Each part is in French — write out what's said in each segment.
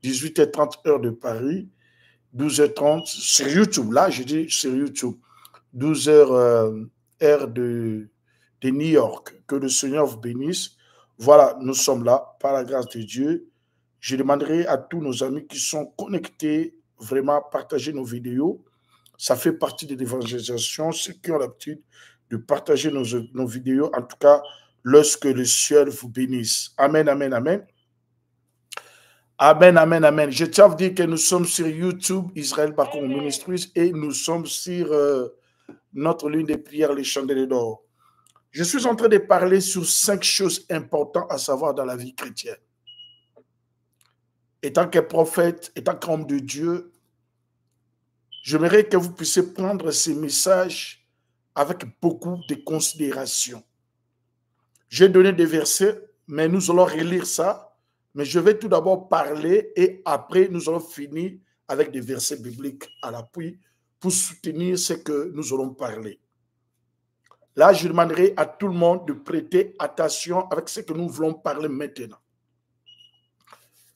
18h30 heure de Paris, 12h30 sur YouTube. Là, je dis sur YouTube. 12h heure de New York. Que le Seigneur vous bénisse. Voilà, nous sommes là, par la grâce de Dieu. Je demanderai à tous nos amis qui sont connectés, vraiment partager nos vidéos. Ça fait partie de l'évangélisation. Ceux qui ont l'habitude de partager nos vidéos, en tout cas, lorsque le ciel vous bénisse. Amen, amen, amen. Amen, amen, amen. Je tiens à vous dire que nous sommes sur YouTube, Israël Bakoum Ministries, et nous sommes sur notre ligne de prière, les chandeliers d'or. Je suis en train de parler sur 5 choses importantes à savoir dans la vie chrétienne. Étant que prophète, étant qu'homme de Dieu, j'aimerais que vous puissiez prendre ces messages avec beaucoup de considération. J'ai donné des versets, mais nous allons relire ça. Mais je vais tout d'abord parler et après, nous allons finir avec des versets bibliques à l'appui pour soutenir ce que nous allons parler. Là, je demanderai à tout le monde de prêter attention avec ce que nous voulons parler maintenant.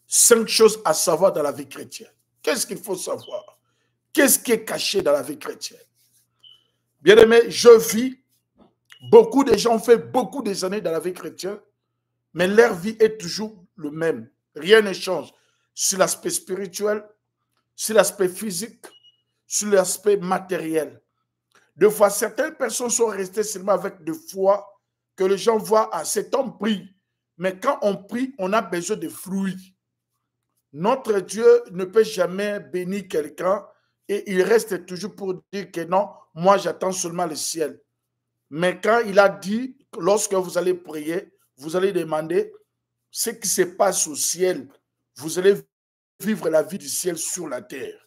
5 choses à savoir dans la vie chrétienne. Qu'est-ce qu'il faut savoir? Qu'est-ce qui est caché dans la vie chrétienne? Bien-aimé, je vis, beaucoup de gens ont fait beaucoup des années dans la vie chrétienne, mais leur vie est toujours le même. Rien ne change. Sur l'aspect spirituel, sur l'aspect physique, sur l'aspect matériel. Deux fois, certaines personnes sont restées seulement avec de foi que les gens voient, ah, cet homme prie. Mais quand on prie, on a besoin de fruits. Notre Dieu ne peut jamais bénir quelqu'un et il reste toujours pour dire que non, moi j'attends seulement le ciel. Mais quand il a dit, lorsque vous allez prier, vous allez demander ce qui se passe au ciel. Vous allez vivre la vie du ciel sur la terre.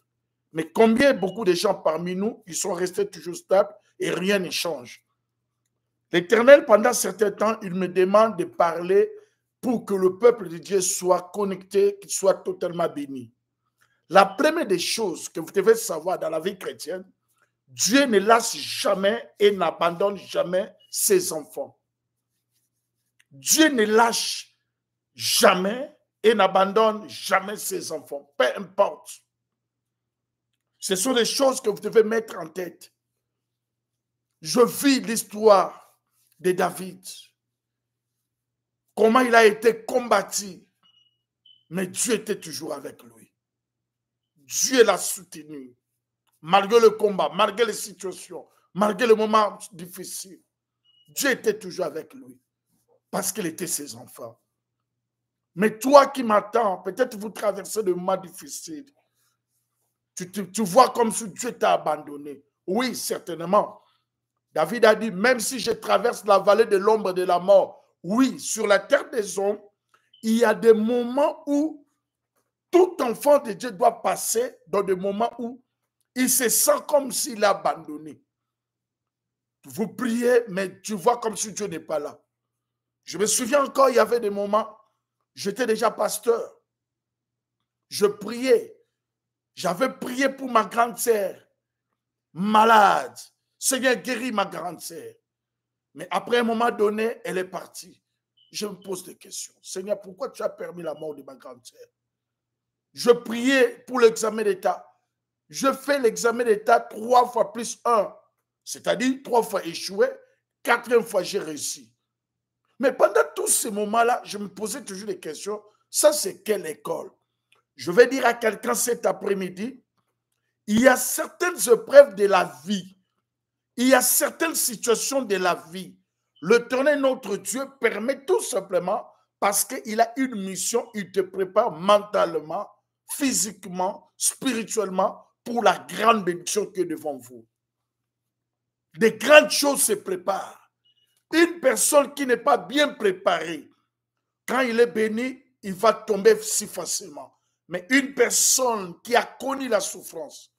Mais combien beaucoup de gens parmi nous, ils sont restés toujours stables et rien ne change. L'Éternel, pendant un certain temps, il me demande de parler pour que le peuple de Dieu soit connecté, qu'il soit totalement béni. La première des choses que vous devez savoir dans la vie chrétienne, Dieu ne lâche jamais et n'abandonne jamais ses enfants. Dieu ne lâche jamais et n'abandonne jamais ses enfants, peu importe. Ce sont des choses que vous devez mettre en tête. Je vis l'histoire de David, comment il a été combattu, mais Dieu était toujours avec lui. Dieu l'a soutenu, malgré le combat, malgré les situations, malgré les moments difficiles. Dieu était toujours avec lui, parce qu'il était ses enfants. Mais toi qui m'attends, peut-être vous traversez des moments difficiles. Tu vois comme si Dieu t'a abandonné. Oui, certainement. David a dit, même si je traverse la vallée de l'ombre de la mort, oui, sur la terre des hommes, il y a des moments où tout enfant de Dieu doit passer dans des moments où il se sent comme s'il est abandonné. Vous priez, mais tu vois comme si Dieu n'est pas là. Je me souviens encore, il y avait des moments, j'étais déjà pasteur. Je priais. J'avais prié pour ma grande sœur, malade. Seigneur, guéris ma grande sœur. Mais après un moment donné, elle est partie. Je me pose des questions. Seigneur, pourquoi tu as permis la mort de ma grande sœur? Je priais pour l'examen d'État. Je fais l'examen d'État 3 fois plus 1. C'est-à-dire 3 fois échoué, 4e fois j'ai réussi. Mais pendant tous ces moments-là, je me posais toujours des questions. Ça, c'est quelle école? Je vais dire à quelqu'un cet après-midi, il y a certaines épreuves de la vie, il y a certaines situations de la vie. L'Éternel, notre Dieu, permet tout simplement parce qu'il a une mission, il te prépare mentalement, physiquement, spirituellement pour la grande bénédiction qui est devant vous. Des grandes choses se préparent. Une personne qui n'est pas bien préparée, quand il est béni, il va tomber si facilement. Mais une personne qui a connu la souffrance,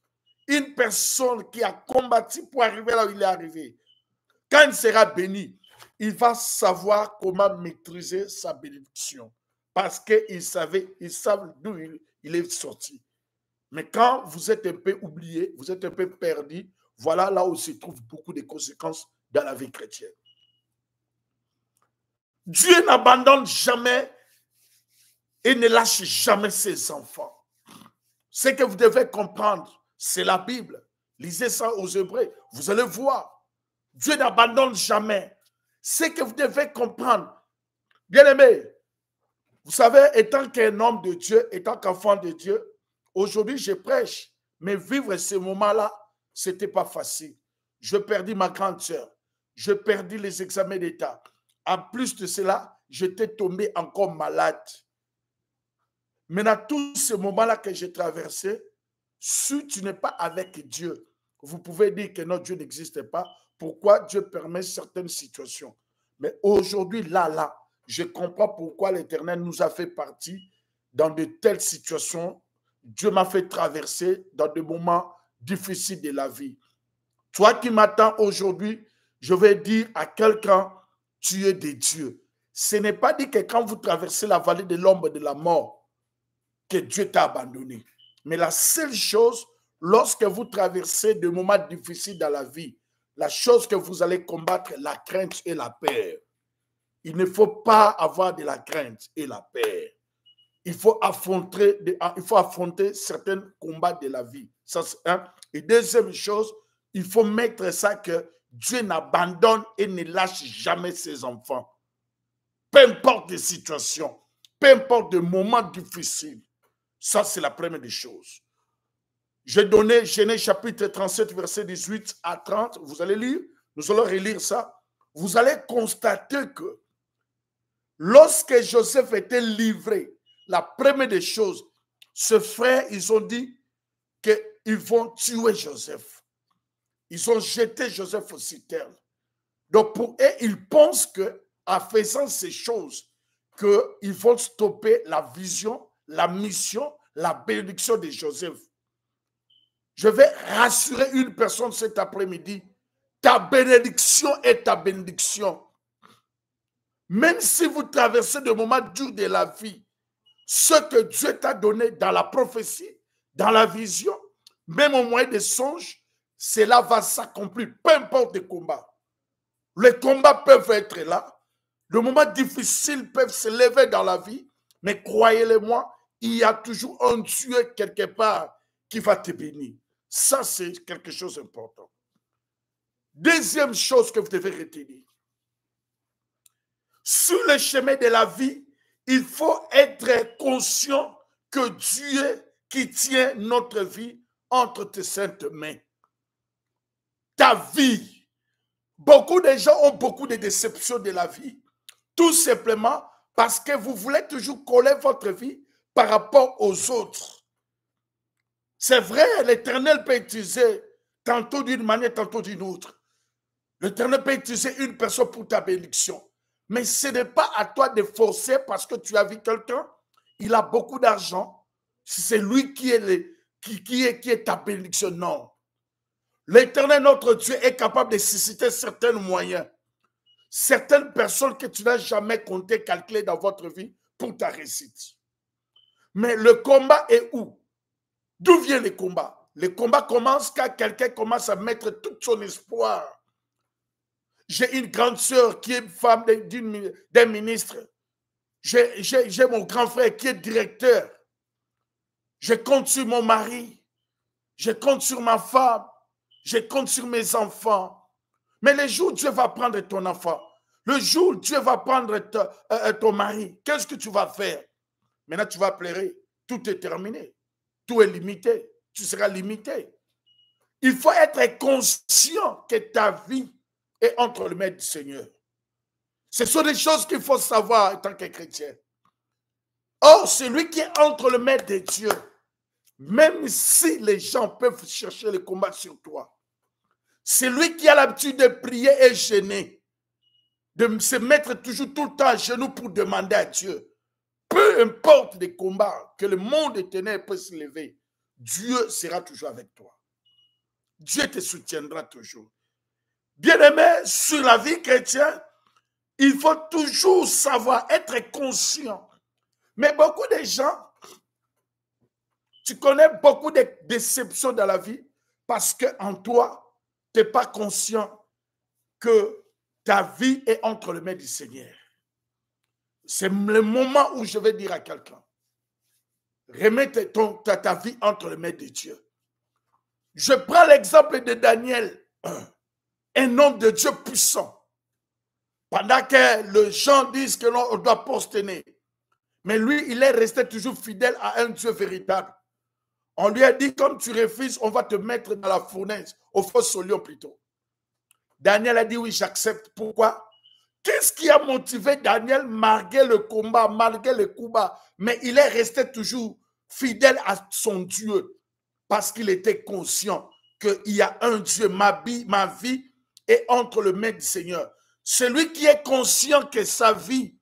une personne qui a combattu pour arriver là où il est arrivé, quand il sera béni, il va savoir comment maîtriser sa bénédiction. Parce qu'ils savent d'où il est sorti. Mais quand vous êtes un peu oublié, vous êtes un peu perdu, voilà là où se trouvent beaucoup de conséquences dans la vie chrétienne. Dieu n'abandonne jamais et ne lâche jamais ses enfants. Ce que vous devez comprendre, c'est la Bible. Lisez ça aux Hébreux, vous allez voir. Dieu n'abandonne jamais. Ce que vous devez comprendre, bien aimé, vous savez, étant qu'un homme de Dieu, étant qu'enfant de Dieu, aujourd'hui je prêche, mais vivre ces moments-là, ce n'était pas facile. Je perdis ma grande sœur, je perdis les examens d'État. En plus de cela, j'étais tombé encore malade. Maintenant, tous ces moments-là que j'ai traversés, si tu n'es pas avec Dieu, vous pouvez dire que notre Dieu n'existe pas. Pourquoi Dieu permet certaines situations? Mais aujourd'hui, là, je comprends pourquoi l'Éternel nous a fait partie dans de telles situations. Dieu m'a fait traverser dans des moments difficiles de la vie. Toi qui m'attends aujourd'hui, je vais dire à quelqu'un, tu es de Dieu. Ce n'est pas dit que quand vous traversez la vallée de l'ombre de la mort, que Dieu t'a abandonné. Mais la seule chose, lorsque vous traversez des moments difficiles dans la vie, la chose que vous allez combattre, la crainte et la peur. Il ne faut pas avoir de la crainte et la peur. Il faut affronter certains combats de la vie. Ça, hein? Et deuxième chose, il faut mettre ça que Dieu n'abandonne et ne lâche jamais ses enfants. Peu importe les situations, peu importe les moments difficiles. Ça, c'est la première des choses. J'ai donné Genèse chapitre 37, verset 18 à 30. Vous allez lire, nous allons relire ça. Vous allez constater que lorsque Joseph était livré, la première des choses, ses frères, ils ont dit qu'ils vont tuer Joseph. Ils ont jeté Joseph au citerne. Donc pour eux, ils pensent qu'en faisant ces choses, qu'ils vont stopper la vision, la mission, la bénédiction de Joseph. Je vais rassurer une personne cet après-midi. Ta bénédiction est ta bénédiction. Même si vous traversez des moments durs de la vie, ce que Dieu t'a donné dans la prophétie, dans la vision, même au moyen des songes, cela va s'accomplir, peu importe les combats. Les combats peuvent être là. Les moments difficiles peuvent se lever dans la vie, mais croyez-le-moi, il y a toujours un Dieu quelque part qui va te bénir. Ça, c'est quelque chose d'important. Deuxième chose que vous devez retenir. Sur le chemin de la vie, il faut être conscient que Dieu qui tient notre vie entre tes saintes mains. Ta vie. Beaucoup de gens ont beaucoup de déceptions de la vie. Tout simplement parce que vous voulez toujours coller votre vie par rapport aux autres. C'est vrai, l'Éternel peut utiliser tantôt d'une manière, tantôt d'une autre. L'Éternel peut utiliser une personne pour ta bénédiction. Mais ce n'est pas à toi de forcer parce que tu as vu quelqu'un, il a beaucoup d'argent. C'est lui qui est ta bénédiction. Non. L'Éternel, notre Dieu, est capable de susciter certains moyens. Certaines personnes que tu n'as jamais compté, calculé dans votre vie pour ta réussite. Mais le combat est où? D'où vient le combat? Le combat commence quand quelqu'un commence à mettre tout son espoir. J'ai une grande sœur qui est femme d'un ministre. J'ai mon grand frère qui est directeur. Je compte sur mon mari. Je compte sur ma femme. Je compte sur mes enfants. Mais le jour où Dieu va prendre ton enfant, le jour où Dieu va prendre ton mari, qu'est-ce que tu vas faire? Maintenant, tu vas pleurer. Tout est terminé. Tout est limité. Tu seras limité. Il faut être conscient que ta vie est entre les mains du Seigneur. Ce sont des choses qu'il faut savoir en tant que chrétien. Or, celui qui est entre les mains de Dieu, même si les gens peuvent chercher le combat sur toi, celui qui a l'habitude de prier et gêner, de se mettre toujours tout le temps à genoux pour demander à Dieu, peu importe les combats, que le monde des ténèbres peut se lever, Dieu sera toujours avec toi. Dieu te soutiendra toujours. Bien-aimé, sur la vie chrétienne, il faut toujours savoir être conscient. Mais beaucoup de gens, tu connais beaucoup de déceptions dans la vie parce qu'en toi, tu n'es pas conscient que ta vie est entre les mains du Seigneur. C'est le moment où je vais dire à quelqu'un, remets ta vie entre les mains de Dieu. Je prends l'exemple de Daniel, un homme de Dieu puissant. Pendant que les gens disent que l'on doit prosterner. Mais lui, il est resté toujours fidèle à un Dieu véritable. On lui a dit, comme tu refuses, on va te mettre dans la fournaise, au feu au lion plutôt. Daniel a dit, oui, j'accepte. Pourquoi? Qu'est-ce qui a motivé Daniel malgré le combat, malgré le combat? Mais il est resté toujours fidèle à son Dieu parce qu'il était conscient qu'il y a un Dieu, ma vie est entre les mains du Seigneur. Celui qui est conscient que sa vie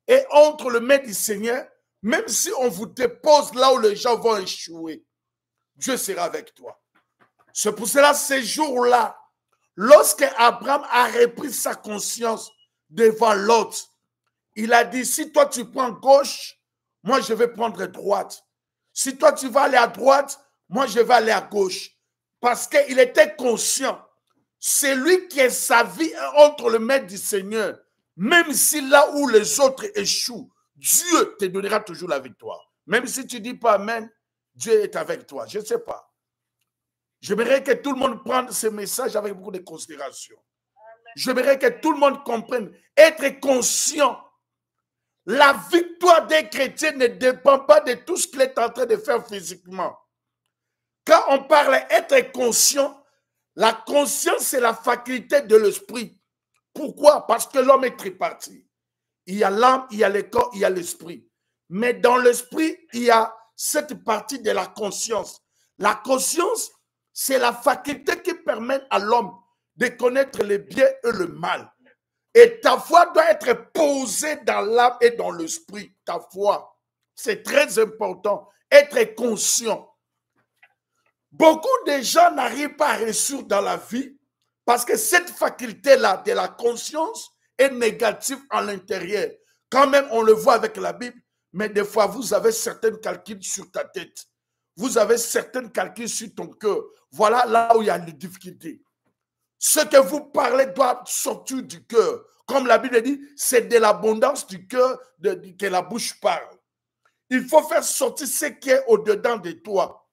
est entre les mains du Seigneur, même si on vous dépose là où les gens vont échouer, Dieu sera avec toi. C'est pour cela, ces jours-là, lorsque Abraham a repris sa conscience devant l'autre, il a dit, si toi tu prends gauche, moi je vais prendre droite. Si toi tu vas aller à droite, moi je vais aller à gauche. Parce qu'il était conscient. C'est lui qui est sa vie entre les mains du Seigneur. Même si là où les autres échouent, Dieu te donnera toujours la victoire. Même si tu ne dis pas Amen, Dieu est avec toi. Je ne sais pas. J'aimerais que tout le monde prenne ce message avec beaucoup de considération. J'aimerais que tout le monde comprenne. Être conscient. La victoire des chrétiens ne dépend pas de tout ce qu'il est en train de faire physiquement. Quand on parle d'être conscient, la conscience, c'est la faculté de l'esprit. Pourquoi? Parce que l'homme est tripartite. Il y a l'âme, il y a le corps, il y a l'esprit. Mais dans l'esprit, il y a cette partie de la conscience. La conscience, c'est la faculté qui permet à l'homme de connaître le bien et le mal. Et ta foi doit être posée dans l'âme et dans l'esprit. Ta foi, c'est très important. Être conscient. Beaucoup de gens n'arrivent pas à réussir dans la vie parce que cette faculté-là de la conscience est négative à l'intérieur. Quand même, on le voit avec la Bible, mais des fois, vous avez certains calculs sur ta tête. Vous avez certains calculs sur ton cœur. Voilà là où il y a les difficultés. Ce que vous parlez doit sortir du cœur. Comme la Bible dit, c'est de l'abondance du cœur que la bouche parle. Il faut faire sortir ce qui est au-dedans de toi.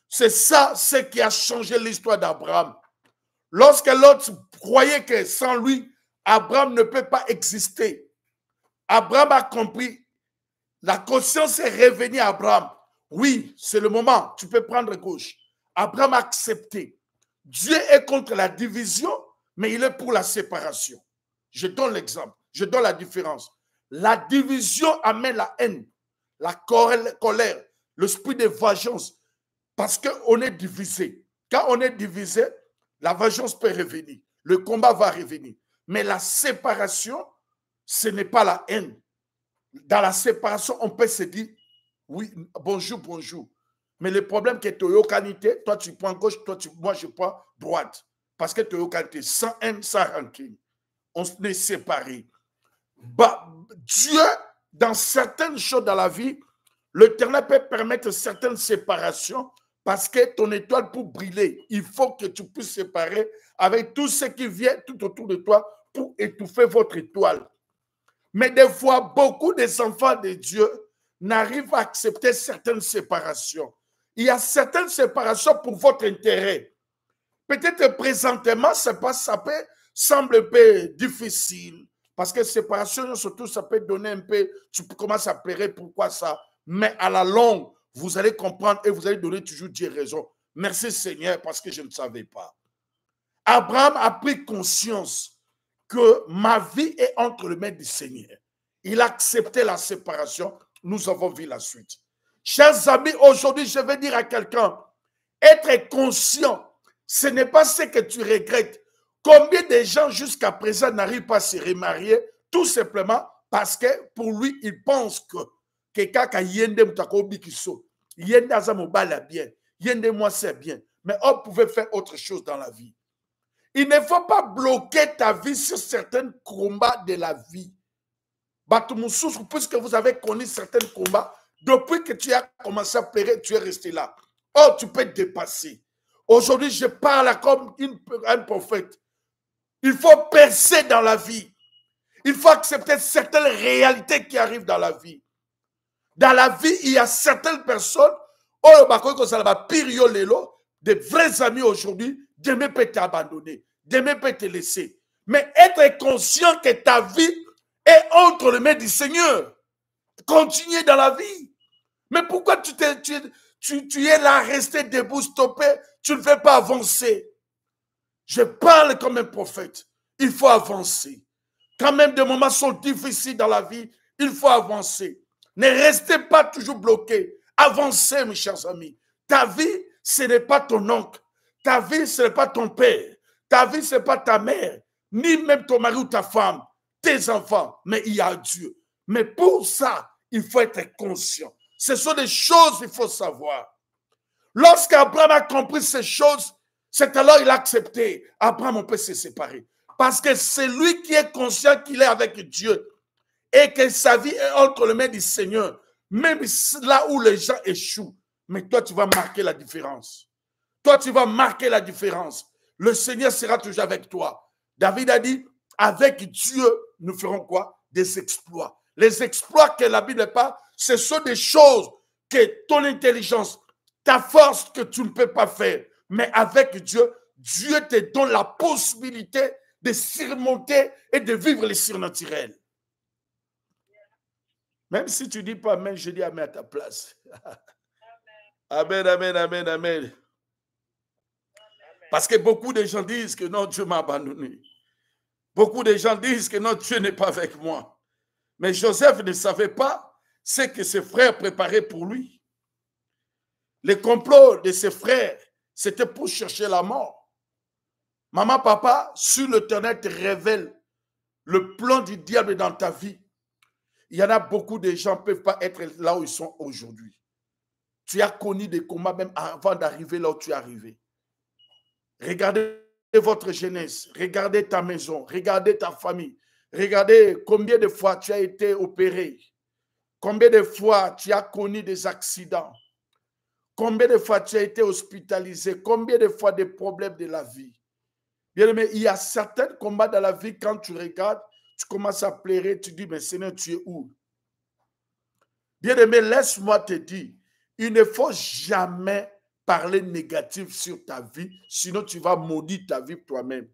C'est ça ce qui a changé l'histoire d'Abraham. Lorsque l'autre croyait que sans lui, Abraham ne peut pas exister, Abraham a compris. La conscience est revenue à Abraham. Oui, c'est le moment, tu peux prendre gauche. Abraham a accepté. Dieu est contre la division, mais il est pour la séparation. Je donne l'exemple, je donne la différence. La division amène la haine, la colère, l'esprit de vengeance, parce qu'on est divisé. Quand on est divisé, la vengeance peut revenir, le combat va revenir. Mais la séparation, ce n'est pas la haine. Dans la séparation, on peut se dire, oui, bonjour, bonjour. Mais le problème c'est que tu es qualité, toi tu prends gauche, moi je prends droite. Parce que tu es qualité, sans haine, sans rancune. On est séparés. Dieu, dans certaines choses dans la vie, l'Éternel peut permettre certaines séparations parce que ton étoile pour briller, il faut que tu puisses séparer avec tout ce qui vient tout autour de toi pour étouffer votre étoile. Mais des fois, beaucoup des enfants de Dieu n'arrivent à accepter certaines séparations. Il y a certaines séparations pour votre intérêt. Peut-être présentement, ça peut sembler un peu difficile. Parce que séparation, surtout, ça peut donner un peu, tu commences à pleurer, pourquoi ça? Mais à la longue, vous allez comprendre et vous allez donner toujours Dieu raison. Merci Seigneur, parce que je ne savais pas. Abraham a pris conscience que ma vie est entre les mains du Seigneur. Il a accepté la séparation. Nous avons vu la suite. Chers amis, aujourd'hui, je vais dire à quelqu'un, être conscient, ce n'est pas ce que tu regrettes. Combien de gens jusqu'à présent n'arrivent pas à se remarier tout simplement parce que pour lui, il pense que kaka yende mutakobi kiso, yende azamobala bien, yende moi c'est bien. Mais on pouvait faire autre chose dans la vie. Il ne faut pas bloquer ta vie sur certains combats de la vie. Puisque vous avez connu certains combats, depuis que tu as commencé à pleurer, tu es resté là. Oh, tu peux te dépasser. Aujourd'hui, je parle comme un prophète. Il faut percer dans la vie. Il faut accepter certaines réalités qui arrivent dans la vie. Dans la vie, il y a certaines personnes, oh, des vrais amis aujourd'hui, demain peut t'abandonner, demain peut te laisser. Mais être conscient que ta vie est entre les mains du Seigneur. Continuer dans la vie. Mais pourquoi tu es là, resté debout, stoppé, tu ne fais pas avancer? Je parle comme un prophète. Il faut avancer. Quand même des moments sont difficiles dans la vie, il faut avancer. Ne restez pas toujours bloqué. Avancez, mes chers amis. Ta vie, ce n'est pas ton oncle. Ta vie, ce n'est pas ton père. Ta vie, ce n'est pas ta mère. Ni même ton mari ou ta femme. Tes enfants. Mais il y a Dieu. Mais pour ça, il faut être conscient. Ce sont des choses qu'il faut savoir. Lorsqu'Abraham a compris ces choses, c'est alors qu'il a accepté. Abraham, on peut se séparer. Parce que c'est lui qui est conscient qu'il est avec Dieu et que sa vie est entre les mains du Seigneur. Même là où les gens échouent. Mais toi, tu vas marquer la différence. Toi, tu vas marquer la différence. Le Seigneur sera toujours avec toi. David a dit, avec Dieu, nous ferons quoi? Des exploits. Les exploits que la Bible parle, ce sont des choses que ton intelligence, ta force que tu ne peux pas faire. Mais avec Dieu, Dieu te donne la possibilité de surmonter et de vivre les surnaturels. Même si tu ne dis pas amen, je dis amen à ta place. Amen, amen, amen, amen. Parce que beaucoup de gens disent que non, Dieu m'a abandonné. Beaucoup de gens disent que non, Dieu n'est pas avec moi. Mais Joseph ne savait pas ce que ses frères préparaient pour lui. Le complot de ses frères, c'était pour chercher la mort. Maman, papa, sur l'Éternel te révèle le plan du diable dans ta vie. Il y en a beaucoup de gens qui ne peuvent pas être là où ils sont aujourd'hui. Tu as connu des combats même avant d'arriver là où tu es arrivé. Regardez votre jeunesse, regardez ta maison, regardez ta famille, regardez combien de fois tu as été opéré, combien de fois tu as connu des accidents, combien de fois tu as été hospitalisé, combien de fois des problèmes de la vie. Bien aimé, il y a certains combats dans la vie, quand tu regardes, tu commences à pleurer, tu dis, mais Seigneur, tu es où? Bien aimé, laisse-moi te dire, il ne faut jamais parler négatif sur ta vie, sinon tu vas maudire ta vie toi-même.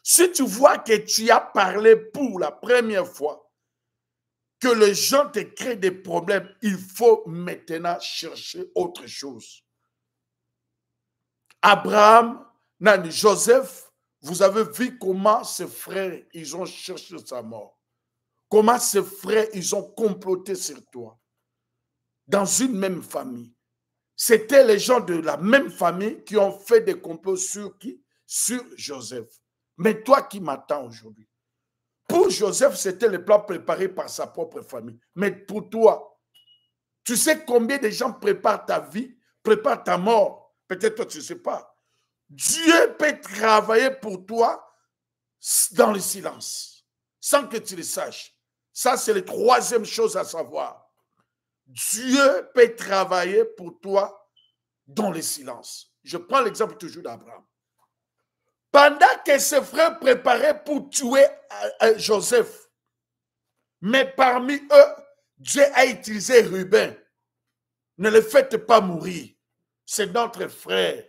Si tu vois que tu as parlé pour la première fois, que les gens te créent des problèmes, il faut maintenant chercher autre chose. Abraham, Joseph, vous avez vu comment ses frères, ils ont cherché sa mort. Comment ses frères, ils ont comploté sur toi. Dans une même famille. C'était les gens de la même famille qui ont fait des complots sur qui? Sur Joseph. Mais toi qui m'attends aujourd'hui. Pour Joseph, c'était le plan préparé par sa propre famille. Mais pour toi, tu sais combien de gens préparent ta vie, préparent ta mort? Peut-être toi, tu ne sais pas. Dieu peut travailler pour toi dans le silence, sans que tu le saches. Ça, c'est la troisième chose à savoir. Dieu peut travailler pour toi dans le silence. Je prends l'exemple toujours d'Abraham. Pendant que ses frères préparaient pour tuer Joseph, mais parmi eux, Dieu a utilisé Ruben. Ne le faites pas mourir. C'est notre frère.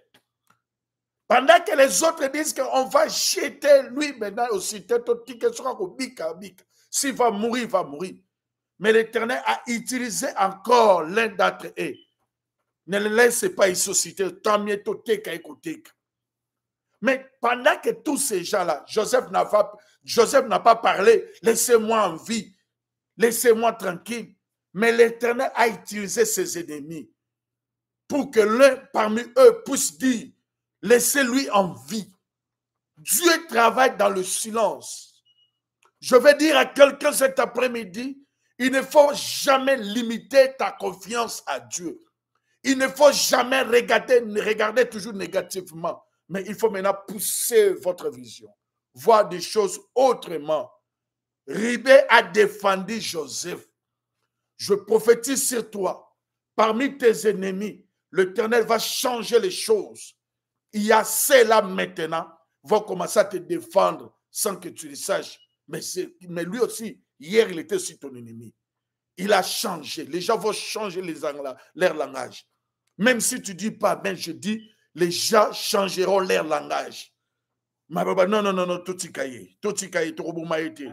Pendant que les autres disent qu'on va jeter lui maintenant aussi, s'il va mourir, il va mourir. Mais l'Éternel a utilisé encore l'un d'entre eux. Ne le laissez pas y susciter. Tant mieux, mais pendant que tous ces gens-là, Joseph n'a pas parlé, laissez-moi en vie, laissez-moi tranquille. Mais l'Éternel a utilisé ses ennemis pour que l'un parmi eux puisse dire, laissez-lui en vie. Dieu travaille dans le silence. Je vais dire à quelqu'un cet après-midi, il ne faut jamais limiter ta confiance à Dieu. Il ne faut jamais regarder toujours négativement. Mais il faut maintenant pousser votre vision, voir des choses autrement. Ribé a défendu Joseph. Je prophétise sur toi. Parmi tes ennemis, l'Éternel va changer les choses. Il y a ceux-là maintenant vont commencer à te défendre sans que tu le saches. Mais lui aussi, hier, il était aussi ton ennemi. il a changé. Les gens vont changer leur langage. Même si tu ne dis pas, ben je dis, les gens changeront leur langage. Non, non, non, non, tout y caillé. Tout y caillé, tout été.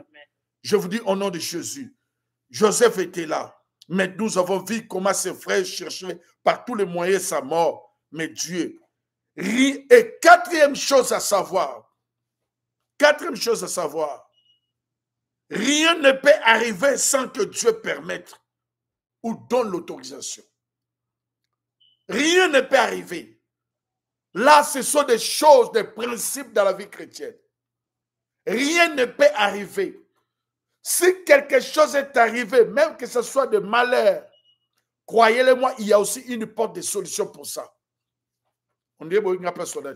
Je vous dis au nom de Jésus, Joseph était là. Mais nous avons vu comment ses frères cherchaient par tous les moyens sa mort. Mais Dieu. Et quatrième chose à savoir, rien ne peut arriver sans que Dieu permette ou donne l'autorisation. Rien ne peut arriver. Là, ce sont des choses, des principes dans la vie chrétienne. Rien ne peut arriver. Si quelque chose est arrivé, même que ce soit de malheur, croyez-le-moi, il y a aussi une porte de solution pour ça. On dit, bon, il n'y a pas de soldat.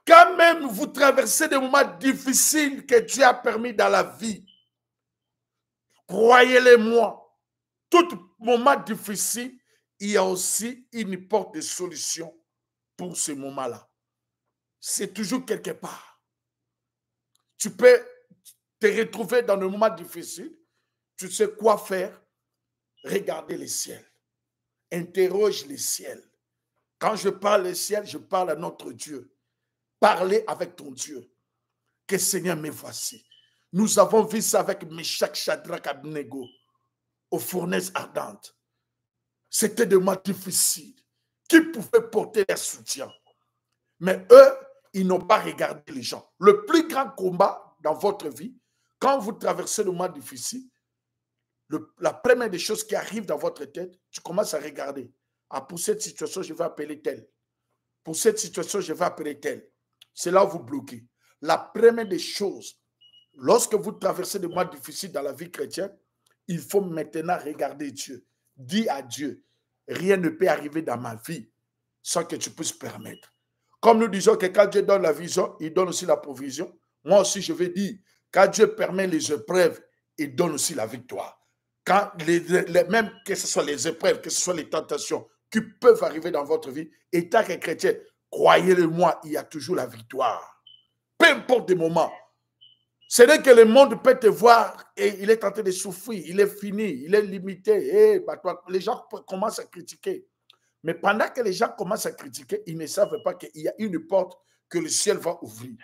Quand même vous traversez des moments difficiles que Dieu a permis dans la vie, croyez-le-moi, tout moment difficile, il y a aussi une porte de solution pour ce moment-là. C'est toujours quelque part. Tu peux te retrouver dans un moment difficile, tu sais quoi faire, regardez les ciels, interroge les ciels. Quand je parle des ciels, je parle à notre Dieu. Parlez avec ton Dieu. Que Seigneur, me voici. Nous avons vu ça avec Meshach, Shadrach, Abednego aux fournaises ardentes. C'était des moments difficiles. Qui pouvaient porter leur soutien? Mais eux, ils n'ont pas regardé les gens. Le plus grand combat dans votre vie, quand vous traversez des moments difficiles, la première des choses qui arrive dans votre tête, tu commences à regarder. Ah, pour cette situation, je vais appeler tel. Pour cette situation, je vais appeler tel. C'est là où vous bloquez. La première des choses, lorsque vous traversez des moments difficiles dans la vie chrétienne, il faut maintenant regarder Dieu. Dis à Dieu, rien ne peut arriver dans ma vie sans que tu puisses permettre. Comme nous disons que quand Dieu donne la vision, il donne aussi la provision. Moi aussi, je vais dire, quand Dieu permet les épreuves, il donne aussi la victoire. Quand même que ce soit les épreuves, que ce soit les tentations qui peuvent arriver dans votre vie, étant que chrétien, croyez-le-moi, il y a toujours la victoire. Peu importe les moments. C'est vrai que le monde peut te voir et il est en train de souffrir, il est fini, il est limité. Et les gens commencent à critiquer. Mais pendant que les gens commencent à critiquer, ils ne savent pas qu'il y a une porte que le ciel va ouvrir,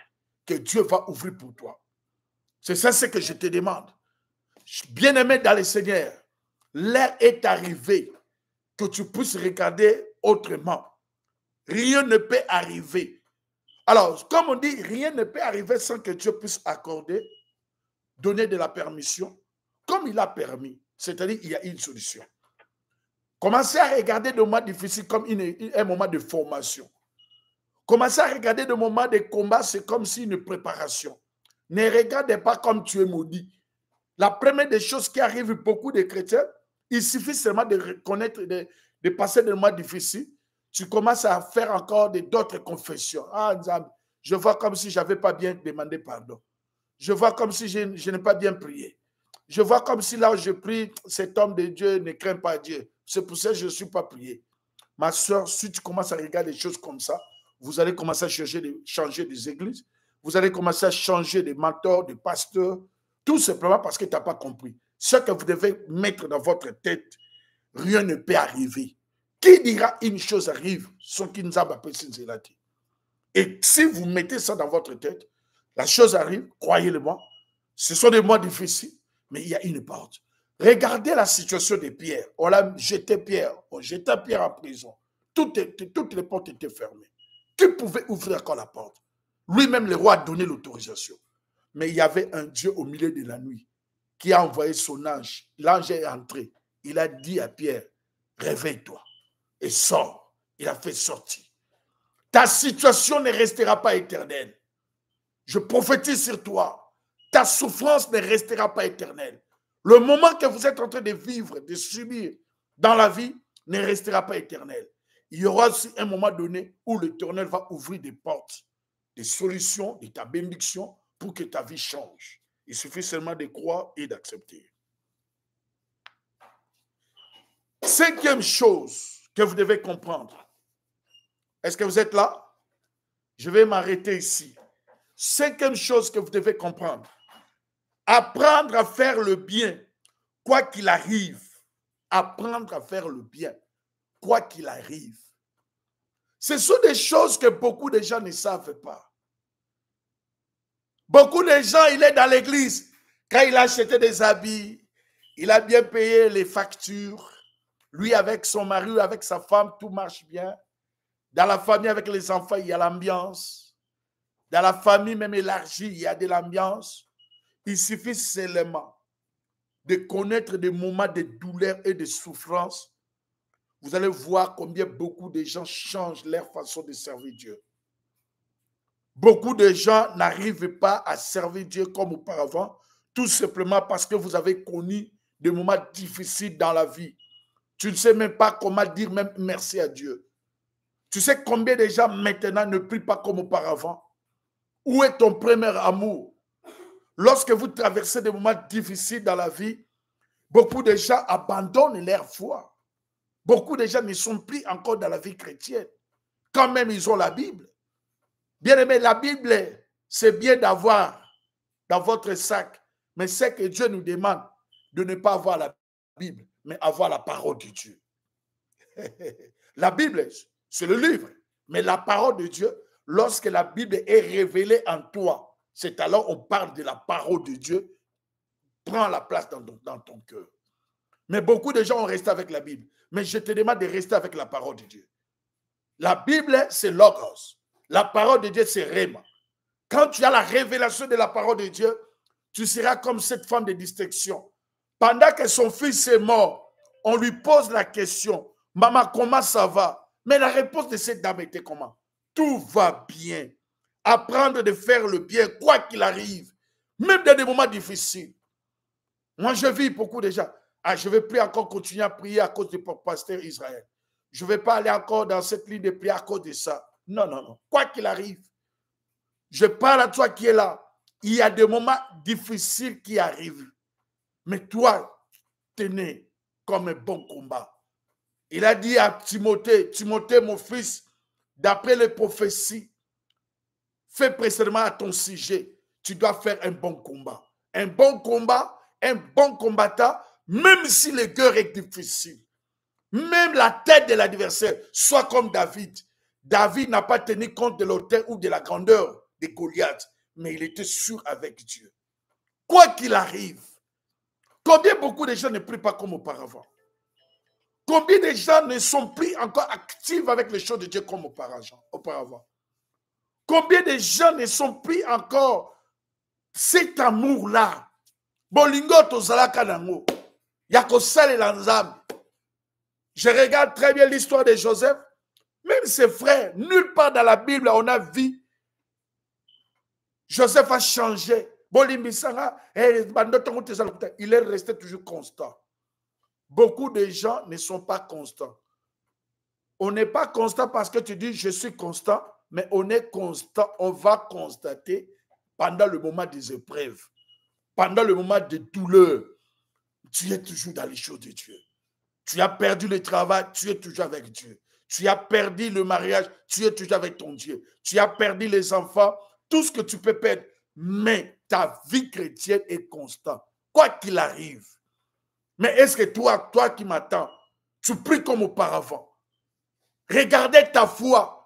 que Dieu va ouvrir pour toi. C'est ça ce que je te demande. Bien-aimé dans le Seigneur, l'heure est arrivée que tu puisses regarder autrement. Rien ne peut arriver. Alors, comme on dit, rien ne peut arriver sans que Dieu puisse accorder, donner de la permission, comme il a permis. C'est-à-dire qu'il y a une solution. Commencez à regarder des moments difficiles comme un moment de formation. Commencez à regarder des moments de combat, c'est comme si une préparation. Ne regardez pas comme tu es maudit. La première des choses qui arrive beaucoup de chrétiens, il suffit seulement de reconnaître, de passer des moments difficiles. Tu commences à faire encore d'autres confessions. Ah, je vois comme si je n'avais pas bien demandé pardon. Je vois comme si je n'ai pas bien prié. Je vois comme si là où je prie, cet homme de Dieu ne craint pas Dieu. C'est pour ça que je ne suis pas prié. Ma soeur, si tu commences à regarder des choses comme ça, vous allez commencer à changer des églises. Vous allez commencer à changer de mentors, de pasteurs. Tout simplement parce que tu n'as pas compris. Ce que vous devez mettre dans votre tête, rien ne peut arriver. Qui dira une chose arrive, sans qu'il nous a appelé Sinzelati. Et si vous mettez ça dans votre tête, la chose arrive, croyez-le-moi, ce sont des mois difficiles, mais il y a une porte. Regardez la situation de Pierre. On a jeté Pierre, on jeta Pierre en prison. Toutes les portes étaient fermées. Qui pouvait ouvrir encore la porte? Lui-même, le roi a donné l'autorisation. Mais il y avait un Dieu au milieu de la nuit qui a envoyé son ange. L'ange est entré. Il a dit à Pierre, réveille-toi et sors. Il a fait sortir. Ta situation ne restera pas éternelle. Je prophétise sur toi. Ta souffrance ne restera pas éternelle. Le moment que vous êtes en train de vivre, de subir dans la vie, ne restera pas éternel. Il y aura aussi un moment donné où l'Éternel va ouvrir des portes, des solutions, de ta bénédiction pour que ta vie change. Il suffit seulement de croire et d'accepter. Cinquième chose que vous devez comprendre. Est-ce que vous êtes là? Je vais m'arrêter ici. Cinquième chose que vous devez comprendre. Apprendre à faire le bien, Quoi qu'il arrive, apprendre à faire le bien. Quoi qu'il arrive. Ce sont des choses que beaucoup de gens ne savent pas. Beaucoup de gens, il est dans l'église. Quand il a acheté des habits, il a bien payé les factures. Lui, avec son mari, avec sa femme, tout marche bien. Dans la famille, avec les enfants, il y a l'ambiance. Dans la famille, même élargie, il y a de l'ambiance. Il suffit seulement de connaître des moments de douleur et de souffrance. Vous allez voir combien beaucoup de gens changent leur façon de servir Dieu. Beaucoup de gens n'arrivent pas à servir Dieu comme auparavant, tout simplement parce que vous avez connu des moments difficiles dans la vie. Tu ne sais même pas comment dire même merci à Dieu. Tu sais combien de gens maintenant ne prient pas comme auparavant? Où est ton premier amour? Lorsque vous traversez des moments difficiles dans la vie, beaucoup de gens abandonnent leur foi. Beaucoup de gens ne sont plus encore dans la vie chrétienne. Quand même, ils ont la Bible. Bien aimé, la Bible, c'est bien d'avoir dans votre sac. Mais c'est que Dieu nous demande de ne pas avoir la Bible, mais avoir la parole de Dieu. La Bible, c'est le livre. Mais la parole de Dieu, lorsque la Bible est révélée en toi, c'est alors on parle de la parole de Dieu. Prends la place dans ton cœur. Mais beaucoup de gens ont resté avec la Bible. Mais je te demande de rester avec la parole de Dieu. La Bible, c'est Logos. La parole de Dieu, c'est Réma. Quand tu as la révélation de la parole de Dieu, tu seras comme cette femme de distinction. Pendant que son fils est mort, on lui pose la question, « Maman, comment ça va ?» Mais la réponse de cette dame était comment? Tout va bien. Apprendre de faire le bien, quoi qu'il arrive, même dans des moments difficiles. Moi, je vis beaucoup de gens. Ah, je ne vais plus encore continuer à prier à cause du pasteur Israël. Je ne vais pas aller encore dans cette ligne de prière à cause de ça. Non, non, non. Quoi qu'il arrive, je parle à toi qui es là. Il y a des moments difficiles qui arrivent. Mais toi, tenez comme un bon combat. Il a dit à Timothée, Timothée, mon fils, d'après les prophéties, fais précisément à ton sujet. Tu dois faire un bon combat. Un bon combat, un bon combattant, même si le cœur est difficile. Même la tête de l'adversaire, soit comme David. David n'a pas tenu compte de l'auteur ou de la grandeur de Goliath, mais il était sûr avec Dieu. Quoi qu'il arrive, combien beaucoup de gens ne prient pas comme auparavant? Combien de gens ne sont plus encore actifs avec les choses de Dieu comme auparavant? Combien de gens ne sont plus encore cet amour-là? Bolingo tozalaka nango. Yako sale lanzam. Je regarde très bien l'histoire de Joseph. Même ses frères, nulle part dans la Bible, on a vu Joseph a changé. Il est resté toujours constant. Beaucoup de gens ne sont pas constants. On n'est pas constant parce que tu dis je suis constant, mais on est constant, on va constater pendant le moment des épreuves, pendant le moment de douleur, tu es toujours dans les choses de Dieu. Tu as perdu le travail, tu es toujours avec Dieu. Tu as perdu le mariage, tu es toujours avec ton Dieu. Tu as perdu les enfants, tout ce que tu peux perdre, mais ta vie chrétienne est constante, quoi qu'il arrive. Mais est-ce que toi qui m'attends, tu pries comme auparavant? Regardez ta foi.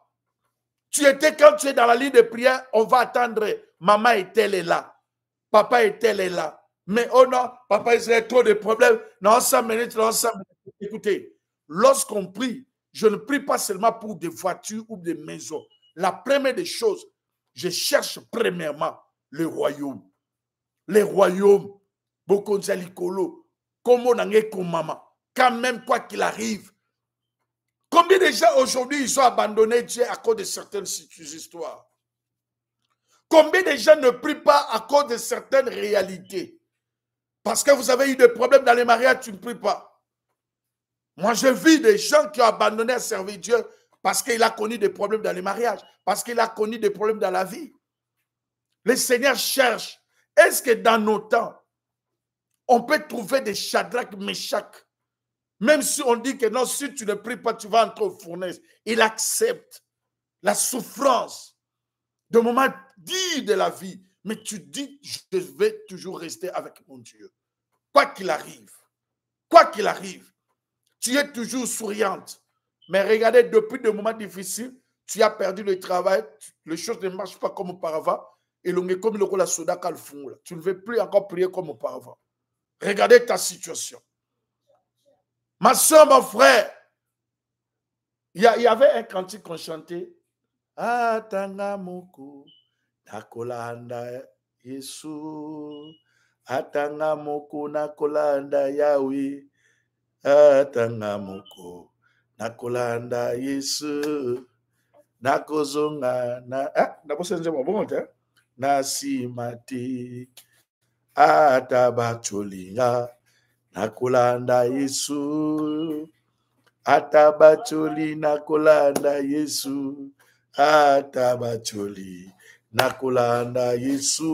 Quand tu es dans la ligne de prière, on va attendre, maman est-elle là? Papa est-elle là? Mais oh non, papa, il y a trop de problèmes. Non, 5 minutes, non, 5 minutes. Écoutez, lorsqu'on prie, je ne prie pas seulement pour des voitures ou des maisons. La première des choses, je cherche premièrement le royaume. Les royaumes, Bokonzalikolo, Komo Nangeko Mama, quand même quoi qu'il arrive. Combien de gens aujourd'hui ils ont abandonné Dieu à cause de certaines histoires? Combien de gens ne prient pas à cause de certaines réalités? Parce que vous avez eu des problèmes dans les mariages, tu ne pries pas. Moi, je vis des gens qui ont abandonné à servir Dieu parce qu'il a connu des problèmes dans les mariages, parce qu'il a connu des problèmes dans la vie. Le Seigneur cherche. Est-ce que dans nos temps, on peut trouver des Shadrach, Meshach? Même si on dit que non, si tu ne pries pas, tu vas entrer au fournaise. Il accepte la souffrance de moments dits de la vie. Mais tu dis, je vais toujours rester avec mon Dieu. Quoi qu'il arrive. Quoi qu'il arrive, tu es toujours souriante. Mais regardez, depuis des moments difficiles, tu as perdu le travail, les choses ne marchent pas comme auparavant. Et l'on est comme le rôle à soda calfou. Tu ne veux plus encore prier comme auparavant. Regardez ta situation. Ma soeur, mon frère, il y avait un cantique qu'on chantait. Atanga moko, nakolanda Yesu. Atanga moko, nakolanda Yahweh. Atanga moko, nakolanda Yesu. Nakozonga na nakosenze mabongo na simati atabacholinga nakolanda Yesu. Atabacholi nakolanda Yesu. Atabacholi nakolanda Yesu.